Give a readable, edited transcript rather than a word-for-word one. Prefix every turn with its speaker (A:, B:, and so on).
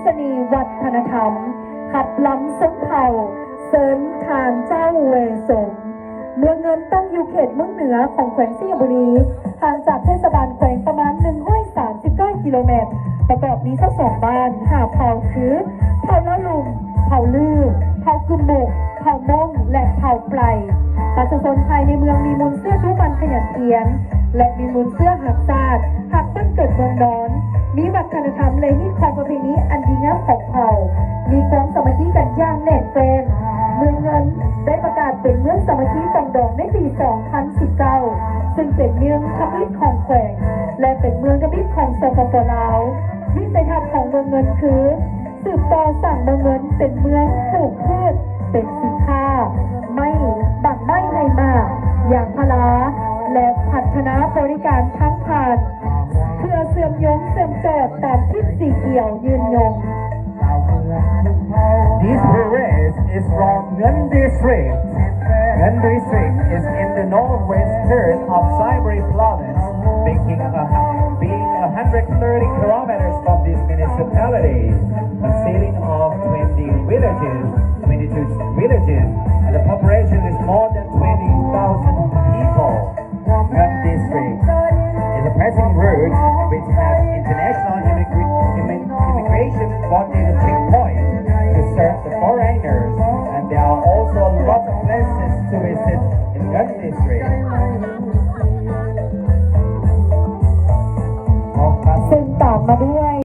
A: ษณีย์วัฒนธรรมขับล้ำส้นเผ่าเสริญทางเจ้าเวสงเมืองเงินตั้งอยู่เขตเมืองเหนือของแขวงสิงห์บุรีห่างจากเทศบาลแขวงประมาณ139กิโลเมตรประกอบมี22บ้าน5เผ่าคือเผ่าละลุมเผ่าลือเผ่ากุมมุกเผ่ามงและเผ่าไพรประชาชนภายในเมืองมีมูลเสื้อทุบันขยันเขียนและมีมูลเสื้อหักศาสตร์หักต้นเกิดเมืองดอนมีวัฒนธรรมและฮิตของประเพณีอันดีงามของเผ่ามีความสามัคคีกันอย่างแน่นแฟ้นเมืองเงินได้ประกาศเป็นเมืองสามัคคีปองดองในปี 2019 ซึ่งเป็นเมืองทมิตรของแขวงและเป็นเมืองทมิตรของสปป.ลาววิสัยทัศน์ของเมืองเงินคือสืบต่อสร้างเมืองเงินเป็นเมืองปลูกพืชเป็นสินค้าไม่บังไม่ในมาอย่างพลาและพัฒนาบริการทั้งผ่านเพื่อเสื่อมยงเสื่อมจอดตามทิศสีเขียวยืนยง
B: This parade is from Ngan District. Ngan District is in the northwestern of Siberia Province, being 130 kilometers from this municipality, consisting of 22 villages, and the population is more than 20,000 people. Ngan District is a passing route which has international immigration bonded